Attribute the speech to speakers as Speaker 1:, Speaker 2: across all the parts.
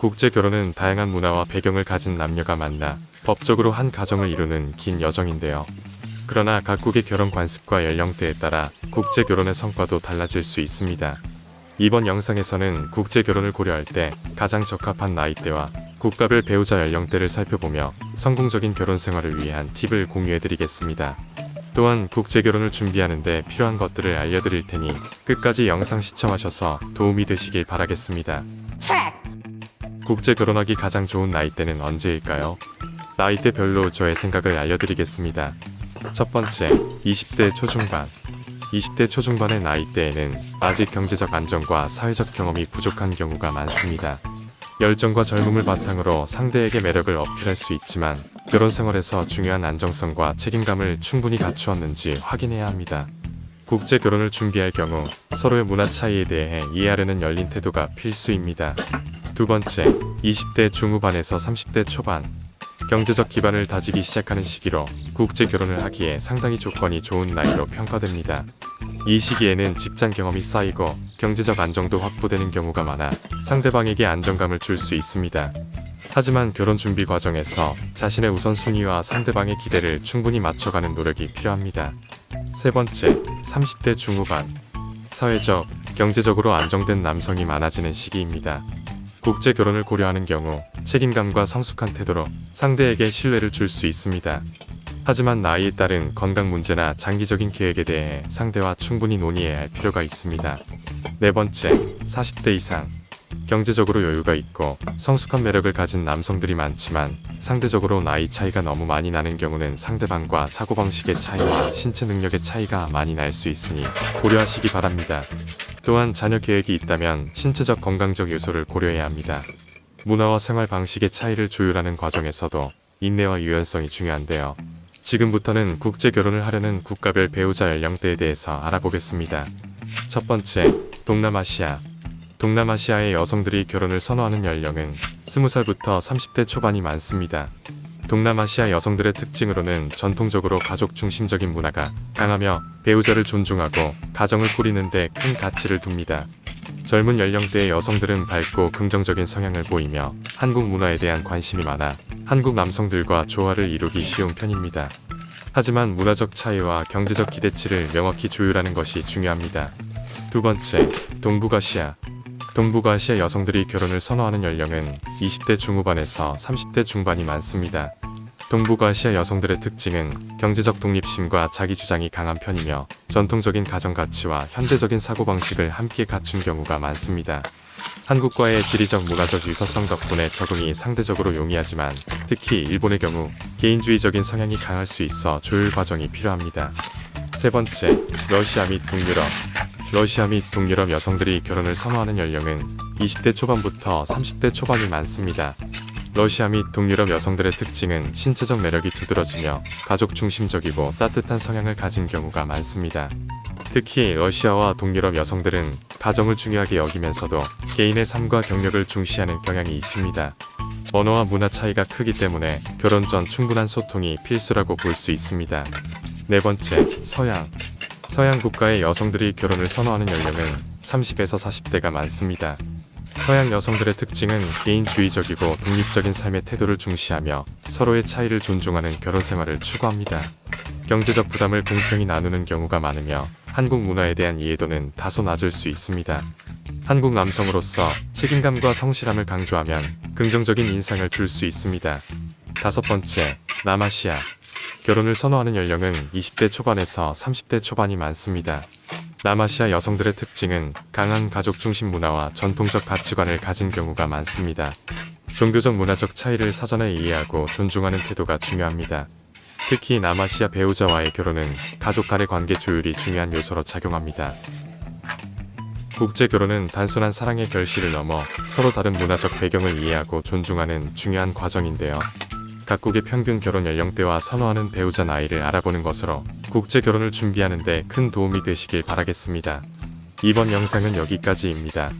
Speaker 1: 국제 결혼은 다양한 문화와 배경을 가진 남녀가 만나 법적으로 한 가정을 이루는 긴 여정인데요. 그러나 각국의 결혼 관습과 연령대에 따라 국제 결혼의 성과도 달라질 수 있습니다. 이번 영상에서는 국제 결혼을 고려할 때 가장 적합한 나이대와 국가별 배우자 연령대를 살펴보며 성공적인 결혼 생활을 위한 팁을 공유해드리겠습니다. 또한 국제 결혼을 준비하는 데 필요한 것들을 알려드릴 테니 끝까지 영상 시청하셔서 도움이 되시길 바라겠습니다. 국제 결혼하기 가장 좋은 나이대는 언제일까요? 나이대별로 저의 생각을 알려드리겠습니다. 첫 번째, 20대 초중반. 20대 초중반의 나이대에는 아직 경제적 안정과 사회적 경험이 부족한 경우가 많습니다. 열정과 젊음을 바탕으로 상대에게 매력을 어필할 수 있지만 결혼 생활에서 중요한 안정성과 책임감을 충분히 갖추었는지 확인해야 합니다. 국제 결혼을 준비할 경우 서로의 문화 차이에 대해 이해하려는 열린 태도가 필수입니다. 두 번째, 20대 중후반에서 30대 초반. 경제적 기반을 다지기 시작하는 시기로 국제 결혼을 하기에 상당히 조건이 좋은 나이로 평가됩니다. 이 시기에는 직장 경험이 쌓이고 경제적 안정도 확보되는 경우가 많아 상대방에게 안정감을 줄 수 있습니다. 하지만 결혼 준비 과정에서 자신의 우선순위와 상대방의 기대를 충분히 맞춰가는 노력이 필요합니다. 세 번째, 30대 중후반. 사회적, 경제적으로 안정된 남성이 많아지는 시기입니다. 국제 결혼을 고려하는 경우 책임감과 성숙한 태도로 상대에게 신뢰를 줄 수 있습니다. 하지만 나이에 따른 건강 문제나 장기적인 계획에 대해 상대와 충분히 논의해야 할 필요가 있습니다. 네 번째, 40대 이상. 경제적으로 여유가 있고 성숙한 매력을 가진 남성들이 많지만 상대적으로 나이 차이가 너무 많이 나는 경우는 상대방과 사고방식의 차이와 신체 능력의 차이가 많이 날 수 있으니 고려하시기 바랍니다. 또한 자녀 계획이 있다면 신체적 건강적 요소를 고려해야 합니다. 문화와 생활 방식의 차이를 조율하는 과정에서도 인내와 유연성이 중요한데요. 지금부터는 국제 결혼을 하려는 국가별 배우자 연령대에 대해서 알아보겠습니다. 첫 번째, 동남아시아. 동남아시아의 여성들이 결혼을 선호하는 연령은 20살부터 30대 초반이 많습니다. 동남아시아 여성들의 특징으로는 전통적으로 가족 중심적인 문화가 강하며 배우자를 존중하고 가정을 꾸리는 데 큰 가치를 둡니다. 젊은 연령대의 여성들은 밝고 긍정적인 성향을 보이며 한국 문화에 대한 관심이 많아 한국 남성들과 조화를 이루기 쉬운 편입니다. 하지만 문화적 차이와 경제적 기대치를 명확히 조율하는 것이 중요합니다. 두 번째, 동북아시아. 동북아시아 여성들이 결혼을 선호하는 연령은 20대 중후반에서 30대 중반이 많습니다. 동북아시아 여성들의 특징은 경제적 독립심과 자기주장이 강한 편이며 전통적인 가정 가치와 현대적인 사고방식을 함께 갖춘 경우가 많습니다. 한국과의 지리적 문화적 유사성 덕분에 적응이 상대적으로 용이하지만 특히 일본의 경우 개인주의적인 성향이 강할 수 있어 조율 과정이 필요합니다. 세 번째, 러시아 및 북유럽. 러시아 및 북유럽 여성들이 결혼을 선호하는 연령은 20대 초반부터 30대 초반이 많습니다. 러시아 및 동유럽 여성들의 특징은 신체적 매력이 두드러지며 가족 중심적이고 따뜻한 성향을 가진 경우가 많습니다. 특히 러시아와 동유럽 여성들은 가정을 중요하게 여기면서도 개인의 삶과 경력을 중시하는 경향이 있습니다. 언어와 문화 차이가 크기 때문에 결혼 전 충분한 소통이 필수라고 볼 수 있습니다. 네 번째, 서양. 서양 국가의 여성들이 결혼을 선호하는 연령은 30에서 40대가 많습니다. 서양 여성들의 특징은 개인주의적이고 독립적인 삶의 태도를 중시하며 서로의 차이를 존중하는 결혼 생활을 추구합니다. 경제적 부담을 공평히 나누는 경우가 많으며 한국 문화에 대한 이해도는 다소 낮을 수 있습니다. 한국 남성으로서 책임감과 성실함을 강조하면 긍정적인 인상을 줄 수 있습니다. 다섯 번째, 남아시아. 결혼을 선호하는 연령은 20대 초반에서 30대 초반이 많습니다. 남아시아 여성들의 특징은 강한 가족 중심 문화와 전통적 가치관을 가진 경우가 많습니다. 종교적 문화적 차이를 사전에 이해하고 존중하는 태도가 중요합니다. 특히 남아시아 배우자와의 결혼은 가족 간의 관계 조율이 중요한 요소로 작용합니다. 국제 결혼은 단순한 사랑의 결실을 넘어 서로 다른 문화적 배경을 이해하고 존중하는 중요한 과정인데요. 각국의 평균 결혼 연령대와 선호하는 배우자 나이를 알아보는 것으로 국제 결혼을 준비하는 데 큰 도움이 되시길 바라겠습니다. 이번 영상은 여기까지입니다.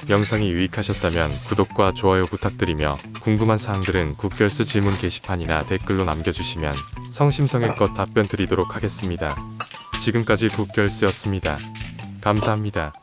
Speaker 1: 영상이 유익하셨다면 구독과 좋아요 부탁드리며 궁금한 사항들은 국결스 질문 게시판이나 댓글로 남겨주시면 성심성의껏 답변 드리도록 하겠습니다. 지금까지 국결스였습니다. 감사합니다.